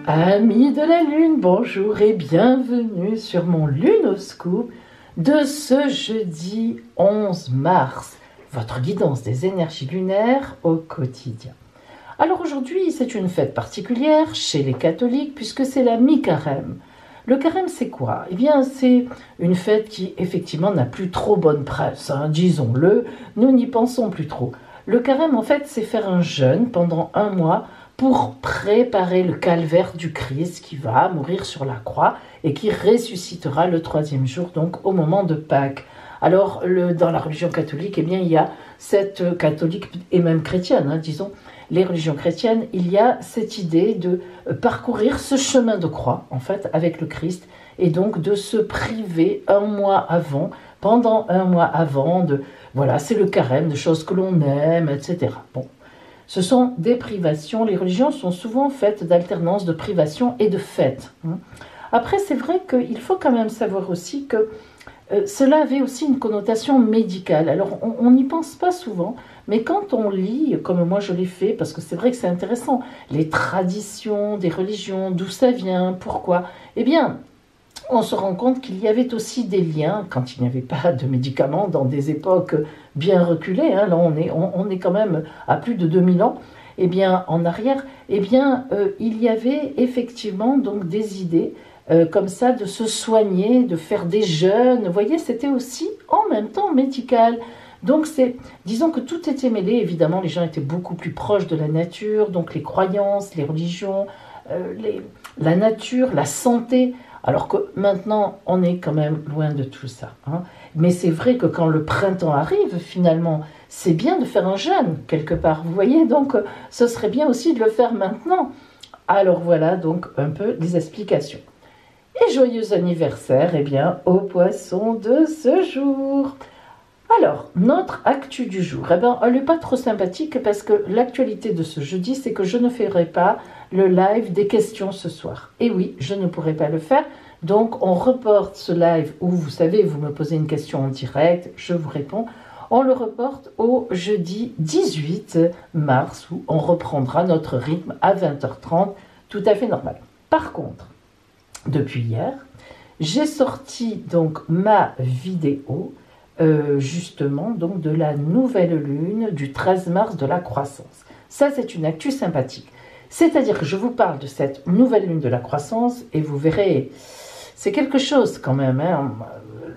Amis de la Lune, bonjour et bienvenue sur mon Lunoscope de ce jeudi 11 mars, votre guidance des énergies lunaires au quotidien. Alors aujourd'hui, c'est une fête particulière chez les catholiques puisque c'est la mi-carême. Le carême, c'est quoi? Eh bien, c'est une fête qui, effectivement, n'a plus trop bonne presse, disons-le, nous n'y pensons plus trop. Le carême, en fait, c'est faire un jeûne pendant un mois pour préparer le calvaire du Christ qui va mourir sur la croix et qui ressuscitera le troisième jour, donc au moment de Pâques. Alors, dans la religion catholique, eh bien, il y a cette catholique et même chrétienne, disons, les religions chrétiennes, il y a cette idée de parcourir ce chemin de croix, en fait, avec le Christ, et donc de se priver un mois avant, pendant un mois avant, voilà, c'est le carême, de choses que l'on aime, etc. Bon. Ce sont des privations. Les religions sont souvent faites d'alternance de privations et de fêtes. Après, c'est vrai qu'il faut quand même savoir aussi que cela avait aussi une connotation médicale. Alors, on n'y pense pas souvent, mais quand on lit, comme moi je l'ai fait, parce que c'est vrai que c'est intéressant, les traditions des religions, d'où ça vient, pourquoi, eh bien, on se rend compte qu'il y avait aussi des liens, quand il n'y avait pas de médicaments dans des époques bien reculées, là on est quand même à plus de 2000 ans, eh bien en arrière, eh bien il y avait effectivement donc des idées comme ça de se soigner, de faire des jeûnes, vous voyez, c'était aussi en même temps médical. Donc disons que tout était mêlé, évidemment les gens étaient beaucoup plus proches de la nature, donc les croyances, les religions, la nature, la santé. Alors que maintenant, on est quand même loin de tout ça. Mais c'est vrai que quand le printemps arrive, finalement, c'est bien de faire un jeûne, quelque part. Vous voyez, donc ce serait bien aussi de le faire maintenant. Alors voilà donc un peu les explications. Et joyeux anniversaire, eh bien, aux poissons de ce jour. Alors, notre actu du jour, eh bien, elle n'est pas trop sympathique parce que l'actualité de ce jeudi, c'est que je ne ferai pas le live des questions ce soir. Et oui, je ne pourrai pas le faire. Donc, on reporte ce live où, vous savez, vous me posez une question en direct, je vous réponds. On le reporte au jeudi 18 mars où on reprendra notre rythme à 20h30, tout à fait normal. Par contre, depuis hier, j'ai sorti donc ma vidéo justement donc de la nouvelle lune du 13 mars de la croissance. Ça, c'est une actu sympathique. C'est-à-dire que je vous parle de cette nouvelle lune de la croissance et vous verrez, c'est quelque chose quand même.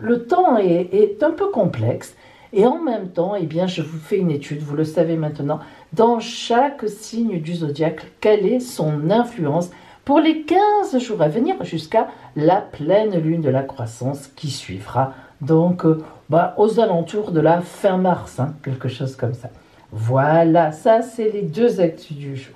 Le temps est un peu complexe et en même temps, eh bien, je vous fais une étude, vous le savez maintenant, dans chaque signe du zodiaque, quelle est son influence pour les 15 jours à venir jusqu'à la pleine lune de la croissance qui suivra donc aux alentours de la fin mars, quelque chose comme ça. Voilà, ça c'est les deux actus du jour.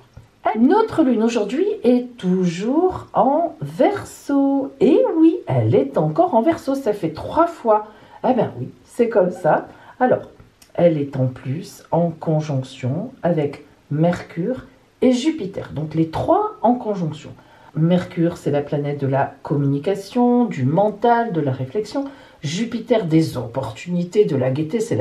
Notre lune aujourd'hui est toujours en Verseau. Et oui, elle est encore en Verseau, ça fait 3 fois. Ah ben oui, c'est comme ça. Alors, elle est en plus en conjonction avec Mercure et Jupiter. Donc les 3 en conjonction. Mercure, c'est la planète de la communication, du mental, de la réflexion. Jupiter, des opportunités, de la gaieté, c'est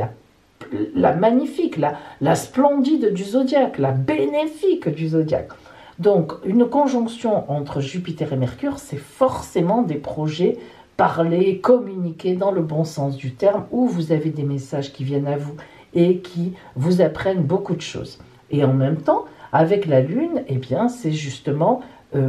la magnifique, la splendide du zodiaque, la bénéfique du zodiaque. Donc, une conjonction entre Jupiter et Mercure, c'est forcément des projets parlés, communiqués dans le bon sens du terme, où vous avez des messages qui viennent à vous et qui vous apprennent beaucoup de choses. Et en même temps, avec la Lune, eh bien, c'est justement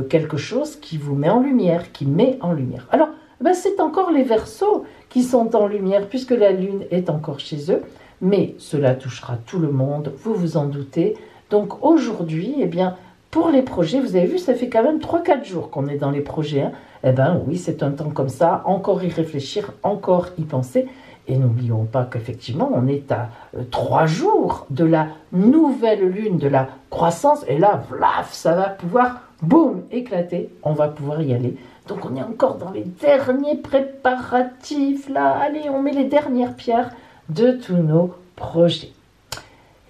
quelque chose qui vous met en lumière, qui met en lumière. Alors, c'est encore les Verseaux qui sont en lumière, puisque la Lune est encore chez eux, mais cela touchera tout le monde, vous vous en doutez. Donc aujourd'hui, eh bien, pour les projets, vous avez vu, ça fait quand même 3-4 jours qu'on est dans les projets. Eh bien oui, c'est un temps comme ça, encore y réfléchir, encore y penser. Et n'oublions pas qu'effectivement, on est à 3 jours de la nouvelle lune, de la croissance. Et là, vlaf, ça va pouvoir, boum, éclater. On va pouvoir y aller. Donc on est encore dans les derniers préparatifs. Là, allez, on met les dernières pierres de tous nos projets.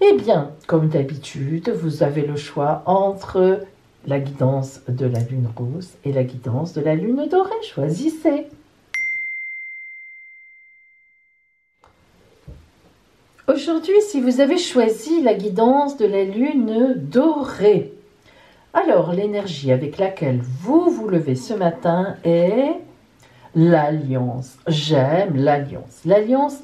Eh bien, comme d'habitude, vous avez le choix entre la guidance de la lune rose et la guidance de la lune dorée. Choisissez. Aujourd'hui, si vous avez choisi la guidance de la lune dorée, Alors, l'énergie avec laquelle vous vous levez ce matin est l'alliance. J'aime l'alliance. L'alliance,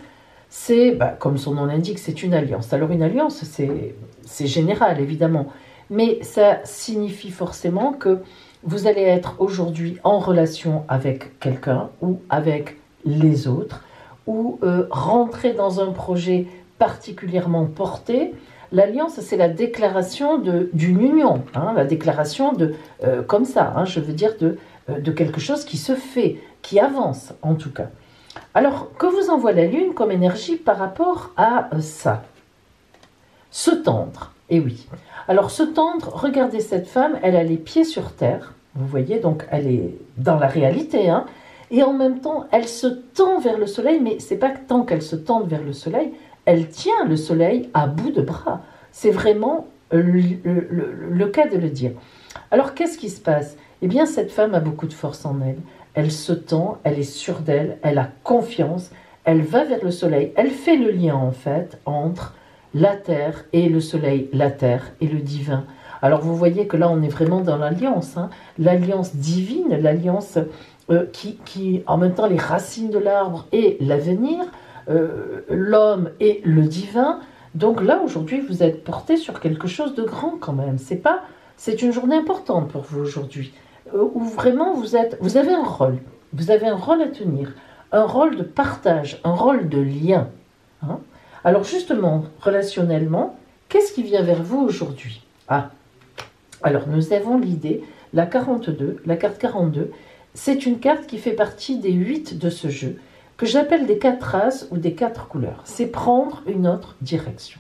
c'est, comme son nom l'indique, c'est une alliance. Alors, une alliance, c'est général, évidemment. Mais ça signifie forcément que vous allez être aujourd'hui en relation avec quelqu'un ou avec les autres, ou rentrer dans un projet particulièrement porté. L'alliance, c'est la déclaration d'une union, hein, la déclaration comme ça, hein, je veux dire de quelque chose qui se fait, qui avance en tout cas. Alors, que vous envoie la Lune comme énergie par rapport à ça? Se tendre, et oui. Alors, se tendre, regardez cette femme, elle a les pieds sur terre, vous voyez, donc elle est dans la réalité, hein, et en même temps, elle se tend vers le soleil, mais c'est pas tant qu'elle se tende vers le soleil, elle tient le soleil à bout de bras. C'est vraiment le cas de le dire. Alors, qu'est-ce qui se passe? Eh bien, cette femme a beaucoup de force en elle. Elle se tend, elle est sûre d'elle, elle a confiance, elle va vers le soleil. Elle fait le lien, en fait, entre la terre et le soleil, la terre et le divin. Alors, vous voyez que là, on est vraiment dans l'alliance, hein, l'alliance divine, l'alliance qui, en même temps, les racines de l'arbre et l'avenir, l'homme et le divin. Donc là, aujourd'hui, vous êtes porté sur quelque chose de grand quand même. C'est une journée importante pour vous aujourd'hui, où vraiment vous avez un rôle. Vous avez un rôle à tenir, un rôle de partage, un rôle de lien. Hein. Alors justement, relationnellement, qu'est-ce qui vient vers vous aujourd'hui? Alors nous avons l'idée, la 42, la carte 42, c'est une carte qui fait partie des 8 de ce jeu, que j'appelle des 4 races ou des 4 couleurs. C'est prendre une autre direction.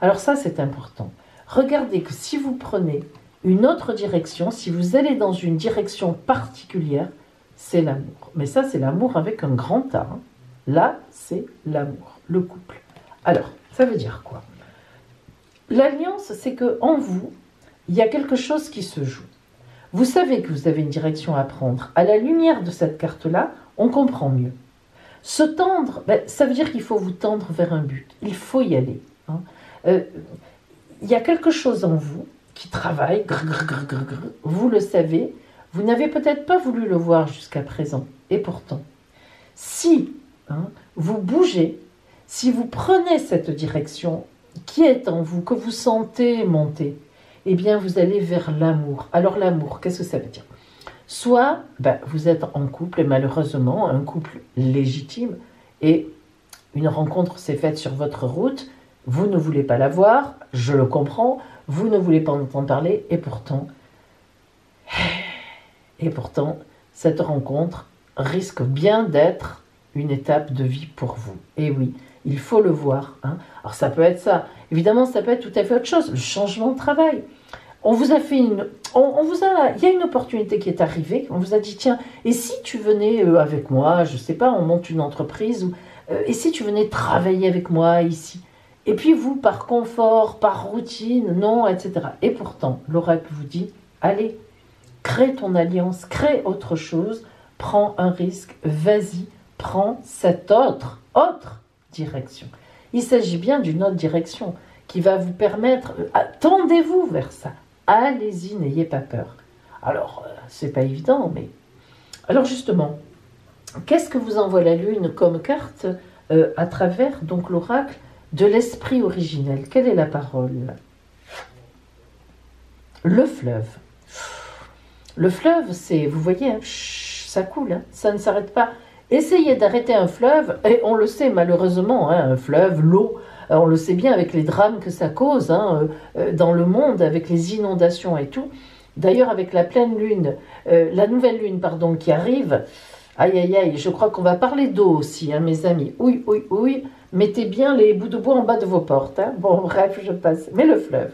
Alors ça, c'est important. Regardez que si vous prenez une autre direction, si vous allez dans une direction particulière, c'est l'amour. Mais ça, c'est l'amour avec un grand A. Hein. Là, c'est l'amour, le couple. Alors, ça veut dire quoi? L'alliance, c'est qu'en vous, il y a quelque chose qui se joue. Vous savez que vous avez une direction à prendre. À la lumière de cette carte-là, on comprend mieux. Se tendre, ça veut dire qu'il faut vous tendre vers un but. Il faut y aller. Hein. Il y a quelque chose en vous qui travaille, vous le savez, vous n'avez peut-être pas voulu le voir jusqu'à présent. Et pourtant, si vous bougez, si vous prenez cette direction qui est en vous, que vous sentez monter, eh bien vous allez vers l'amour. Alors l'amour, qu'est-ce que ça veut dire? Soit vous êtes en couple, et malheureusement, un couple légitime, et une rencontre s'est faite sur votre route, vous ne voulez pas la voir, je le comprends, vous ne voulez pas en entendre parler, et pourtant, cette rencontre risque bien d'être une étape de vie pour vous. Et oui, il faut le voir. Hein. Alors ça peut être ça. Évidemment, ça peut être tout à fait autre chose, le changement de travail. On vous a fait il y a une opportunité qui est arrivée, on vous a dit, tiens, et si tu venais avec moi, je ne sais pas, on monte une entreprise, ou, et si tu venais travailler avec moi ici? Et puis vous, par confort, par routine, non, etc. Et pourtant, l'oracle vous dit, allez, crée ton alliance, crée autre chose, prends un risque, vas-y, prends cette autre direction. Il s'agit bien d'une autre direction qui va vous permettre, tendez-vous vers ça. Allez-y, n'ayez pas peur. Alors, c'est pas évident, mais... Alors justement, qu'est-ce que vous envoie la Lune comme carte à travers donc l'oracle de l'esprit originel? Quelle est la parole? Le fleuve. Le fleuve, c'est, vous voyez, hein, ça coule, hein, ça ne s'arrête pas. Essayez d'arrêter un fleuve, et on le sait malheureusement, hein, un fleuve, l'eau, on le sait bien avec les drames que ça cause dans le monde, avec les inondations et tout. D'ailleurs, avec la pleine lune, la nouvelle lune, pardon, qui arrive, aïe, aïe, aïe, je crois qu'on va parler d'eau aussi, hein, mes amis. Oui, mettez bien les bouts de bois en bas de vos portes. Hein. Bon, bref, je passe. Mais le fleuve.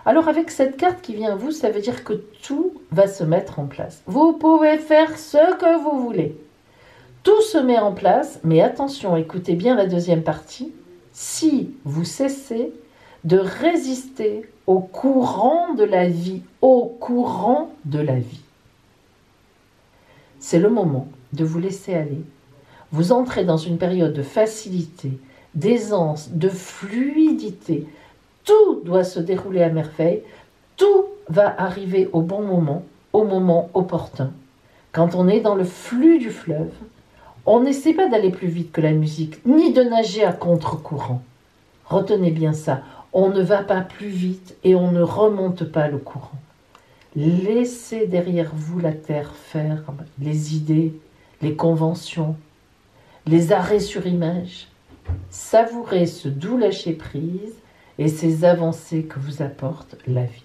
Alors, avec cette carte qui vient à vous, ça veut dire que tout va se mettre en place. Vous pouvez faire ce que vous voulez. Tout se met en place, mais attention, écoutez bien la deuxième partie. Si vous cessez de résister au courant de la vie, c'est le moment de vous laisser aller. Vous entrez dans une période de facilité, d'aisance, de fluidité. Tout doit se dérouler à merveille, tout va arriver au bon moment, au moment opportun. Quand on est dans le flux du fleuve, on n'essaie pas d'aller plus vite que la musique, ni de nager à contre-courant. Retenez bien ça, on ne va pas plus vite et on ne remonte pas le courant. Laissez derrière vous la terre ferme, les idées, les conventions, les arrêts sur image. Savourez ce doux lâcher-prise et ces avancées que vous apporte la vie.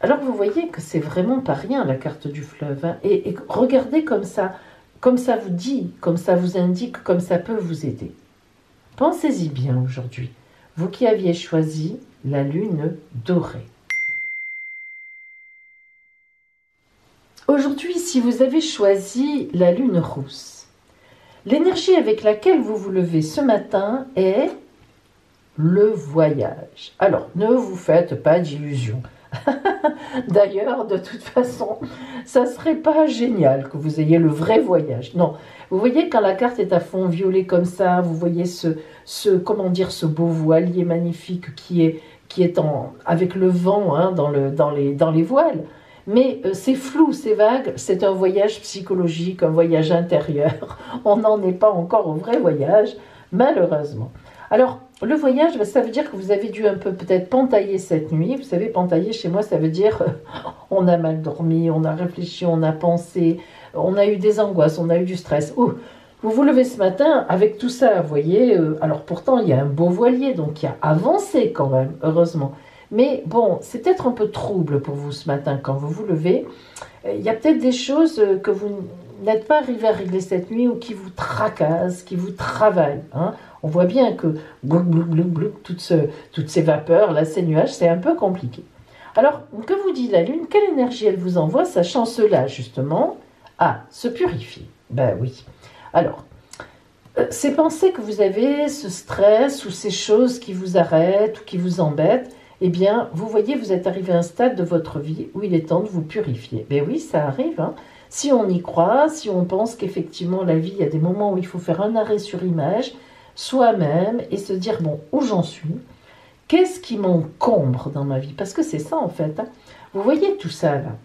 Alors vous voyez que c'est vraiment pas rien la carte du fleuve, hein, et regardez comme ça vous dit, comme ça vous indique, comme ça peut vous aider. Pensez-y bien aujourd'hui, vous qui aviez choisi la lune dorée. Aujourd'hui, si vous avez choisi la lune rousse, l'énergie avec laquelle vous vous levez ce matin est le voyage. Alors, ne vous faites pas d'illusions. D'ailleurs, de toute façon, ça serait pas génial que vous ayez le vrai voyage. Non, vous voyez quand la carte est à fond violet comme ça, vous voyez ce beau voilier magnifique qui est avec le vent, hein, dans les voiles. Mais c'est flou, c'est vague, c'est un voyage psychologique, un voyage intérieur. On n'en est pas encore au vrai voyage, malheureusement. Alors, le voyage, ça veut dire que vous avez dû un peu peut-être pentailler cette nuit. Vous savez, pentailler chez moi, ça veut dire on a mal dormi, on a réfléchi, on a pensé, on a eu des angoisses, on a eu du stress. Ouh, vous vous levez ce matin avec tout ça, vous voyez. Alors pourtant, il y a un beau voilier, donc il y a avancé quand même, heureusement. Mais bon, c'est peut-être un peu trouble pour vous ce matin quand vous vous levez. Il y a peut-être des choses que vous n'êtes pas arrivé à régler cette nuit ou qui vous tracassent, qui vous travaillent. Hein. On voit bien que toutes ces vapeurs, là, ces nuages, c'est un peu compliqué. Alors, que vous dit la Lune? Quelle énergie elle vous envoie, sachant cela, justement? Ah, se purifier. Ben oui. Alors, ces pensées que vous avez, ce stress ou ces choses qui vous arrêtent ou qui vous embêtent, eh bien, vous voyez, vous êtes arrivé à un stade de votre vie où il est temps de vous purifier. Ben oui, ça arrive, hein. Si on y croit, si on pense qu'effectivement la vie, il y a des moments où il faut faire un arrêt sur image, soi-même, et se dire, bon, où j'en suis? Qu'est-ce qui m'encombre dans ma vie? Parce que c'est ça, en fait. Hein. Vous voyez tout ça, là?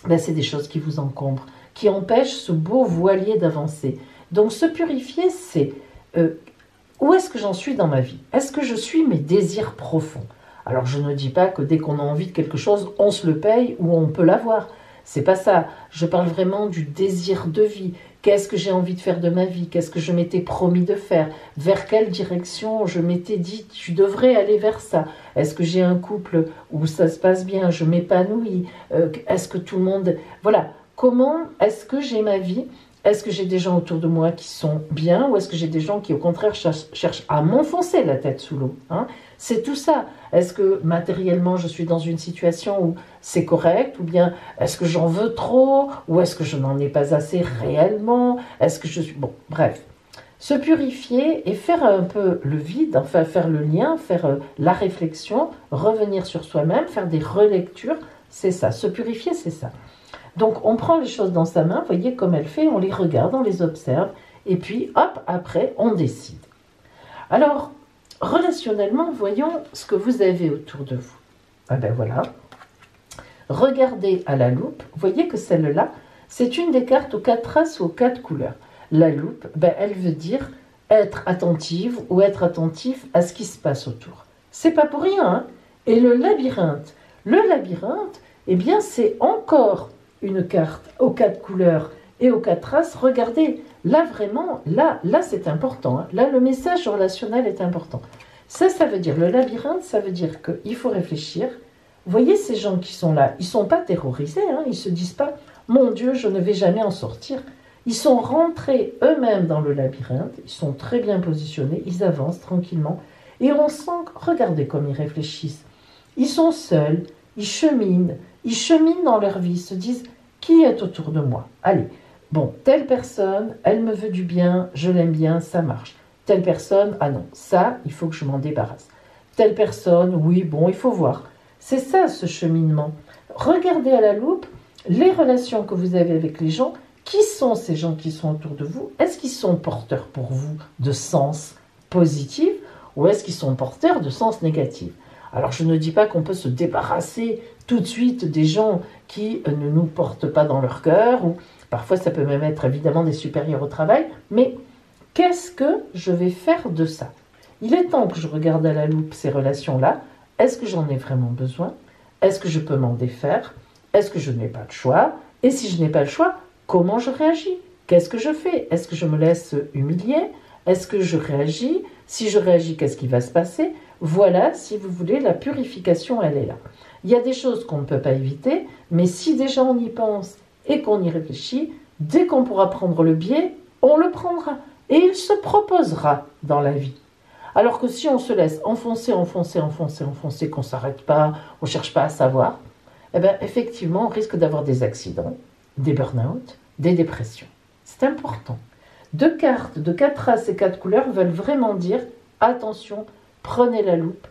Ben, c'est des choses qui vous encombrent, qui empêchent ce beau voilier d'avancer. Donc, se purifier, c'est où est-ce que j'en suis dans ma vie? Est-ce que je suis mes désirs profonds? Alors, je ne dis pas que dès qu'on a envie de quelque chose, on se le paye ou on peut l'avoir. C'est pas ça. Je parle vraiment du désir de vie. Qu'est-ce que j'ai envie de faire de ma vie? Qu'est-ce que je m'étais promis de faire? Vers quelle direction je m'étais dit, tu devrais aller vers ça? Est-ce que j'ai un couple où ça se passe bien? Je m'épanouis? Est-ce que tout le monde... Voilà. Comment est-ce que j'ai ma vie? Est-ce que j'ai des gens autour de moi qui sont bien? Ou est-ce que j'ai des gens qui, au contraire, cherchent à m'enfoncer la tête sous l'eau, hein? C'est tout ça. Est-ce que matériellement, je suis dans une situation où c'est correct? Ou bien est-ce que j'en veux trop? Ou est-ce que je n'en ai pas assez réellement? Est-ce que je suis... Bon, bref. Se purifier et faire un peu le vide, enfin faire le lien, faire la réflexion, revenir sur soi-même, faire des relectures, c'est ça. Se purifier, c'est ça. Donc on prend les choses dans sa main, vous voyez comme elle fait, on les regarde, on les observe, et puis hop, après, on décide. Alors, relationnellement, voyons ce que vous avez autour de vous. Ah ben voilà. Regardez à la loupe, vous voyez que celle-là, c'est une des cartes aux 4 traces ou aux 4 couleurs. La loupe, ben, elle veut dire être attentive ou être attentif à ce qui se passe autour. C'est pas pour rien, hein. Et le labyrinthe, eh bien c'est encore une carte aux 4 couleurs et aux 4 traces. Regardez, là vraiment, là c'est important. Hein. Là, le message relationnel est important. Ça veut dire, le labyrinthe, ça veut dire qu'il faut réfléchir. Vous voyez ces gens qui sont là, ils ne sont pas terrorisés, hein, ils ne se disent pas « Mon Dieu, je ne vais jamais en sortir ». Ils sont rentrés eux-mêmes dans le labyrinthe, ils sont très bien positionnés, ils avancent tranquillement. Et on sent, regardez comme ils réfléchissent. Ils sont seuls, ils cheminent dans leur vie, ils se disent « Qui est autour de moi ?» Allez, bon, telle personne, elle me veut du bien, je l'aime bien, ça marche. Telle personne, ah non, ça, il faut que je m'en débarrasse. Telle personne, oui, bon, il faut voir. C'est ça, ce cheminement. Regardez à la loupe les relations que vous avez avec les gens. Qui sont ces gens qui sont autour de vous? Est-ce qu'ils sont porteurs pour vous de sens positif ou est-ce qu'ils sont porteurs de sens négatif? Alors je ne dis pas qu'on peut se débarrasser tout de suite des gens qui ne nous portent pas dans leur cœur, ou parfois ça peut même être évidemment des supérieurs au travail, mais qu'est-ce que je vais faire de ça? Il est temps que je regarde à la loupe ces relations-là. Est-ce que j'en ai vraiment besoin? Est-ce que je peux m'en défaire? Est-ce que je n'ai pas le choix? Et si je n'ai pas le choix, comment je réagis? Qu'est-ce que je fais? Est-ce que je me laisse humilier? Est-ce que je réagis? Si je réagis, qu'est-ce qui va se passer? Voilà, si vous voulez, la purification, elle est là. Il y a des choses qu'on ne peut pas éviter, mais si déjà on y pense et qu'on y réfléchit, dès qu'on pourra prendre le biais, on le prendra. Et il se proposera dans la vie. Alors que si on se laisse enfoncer, qu'on ne s'arrête pas, on ne cherche pas à savoir, eh bien, effectivement, on risque d'avoir des accidents, des burn-out, des dépressions. C'est important. 2 cartes de 4 races et 4 couleurs veulent vraiment dire attention, prenez la loupe.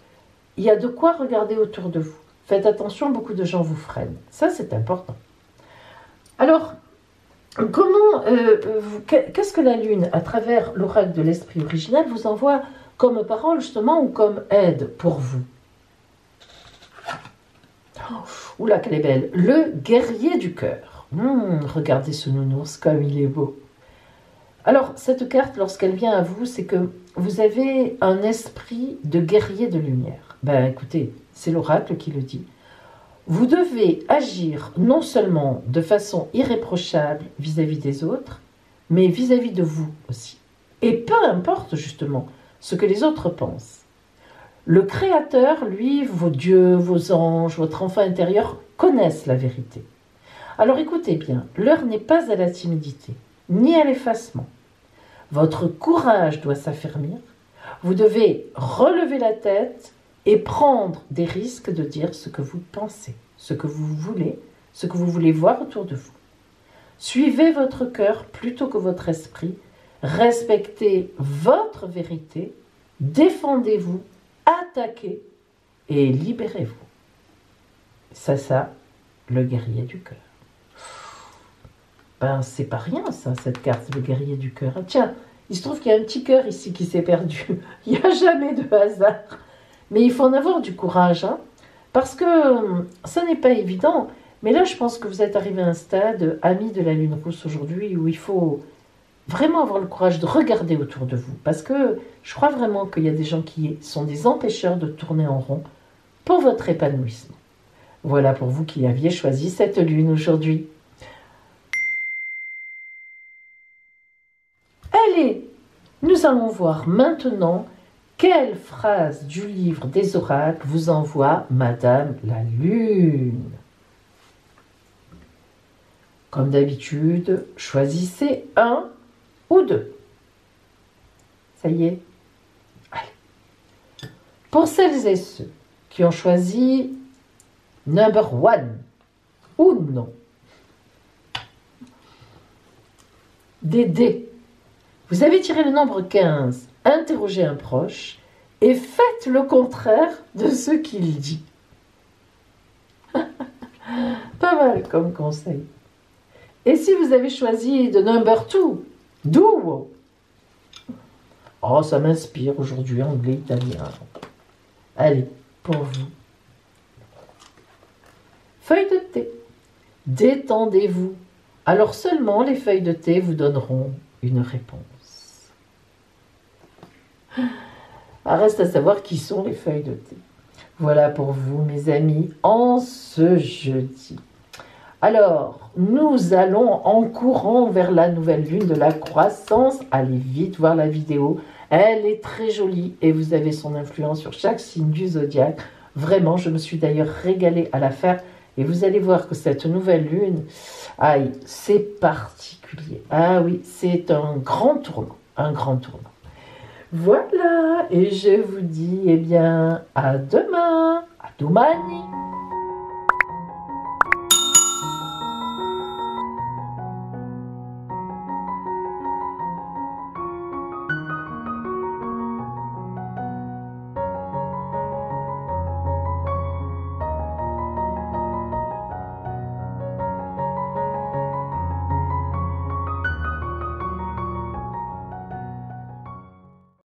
Il y a de quoi regarder autour de vous. Faites attention, beaucoup de gens vous freinent. Ça, c'est important. Alors, qu'est-ce que la Lune, à travers l'oracle de l'esprit original, vous envoie comme parole justement ou comme aide pour vous? Oula, qu'elle est belle. Le guerrier du cœur. Regardez ce nounours, comme il est beau. Alors, cette carte, lorsqu'elle vient à vous, c'est que vous avez un esprit de guerrier de lumière. Ben écoutez, c'est l'oracle qui le dit. Vous devez agir non seulement de façon irréprochable vis-à-vis des autres, mais vis-à-vis de vous aussi. Et peu importe justement ce que les autres pensent. Le Créateur, lui, vos dieux, vos anges, votre enfant intérieur, connaissent la vérité. Alors écoutez bien, l'heure n'est pas à la timidité, ni à l'effacement. Votre courage doit s'affermir. Vous devez relever la tête et prendre des risques de dire ce que vous pensez, ce que vous voulez voir autour de vous. Suivez votre cœur plutôt que votre esprit. Respectez votre vérité. Défendez-vous, attaquez et libérez-vous. Ça, le guerrier du cœur. Ben, c'est pas rien ça, cette carte, le guerrier du cœur. Ah, tiens, il se trouve qu'il y a un petit cœur ici qui s'est perdu. Il n'y a jamais de hasard. Mais il faut en avoir du courage, hein, parce que ça n'est pas évident. Mais là, je pense que vous êtes arrivé à un stade, ami de la Lune rousse aujourd'hui, où il faut vraiment avoir le courage de regarder autour de vous. Parce que je crois vraiment qu'il y a des gens qui sont des empêcheurs de tourner en rond pour votre épanouissement. Voilà pour vous qui aviez choisi cette Lune aujourd'hui. Allez, nous allons voir maintenant quelle phrase du livre des oracles vous envoie Madame la Lune. Comme d'habitude, choisissez un ou 2. Ça y est. Allez. Pour celles et ceux qui ont choisi number 1 ou non, des dés. Vous avez tiré le nombre 15. Interrogez un proche et faites le contraire de ce qu'il dit. Pas mal comme conseil. Et si vous avez choisi de number 2, duo. Oh, ça m'inspire aujourd'hui, anglais, italien. Allez, pour vous. Feuille de thé. Détendez-vous. Alors seulement les feuilles de thé vous donneront une réponse. Reste à savoir qui sont les feuilles de thé. Voilà pour vous, mes amis, en ce jeudi. Alors, nous allons en courant vers la nouvelle lune de la croissance. Allez vite voir la vidéo. Elle est très jolie et vous avez son influence sur chaque signe du zodiaque. Vraiment, je me suis d'ailleurs régalée à la faire. Et vous allez voir que cette nouvelle lune, aïe, c'est particulier. Ah oui, c'est un grand tournant, un grand tournant. Voilà, et je vous dis, eh bien, à demain, à domani.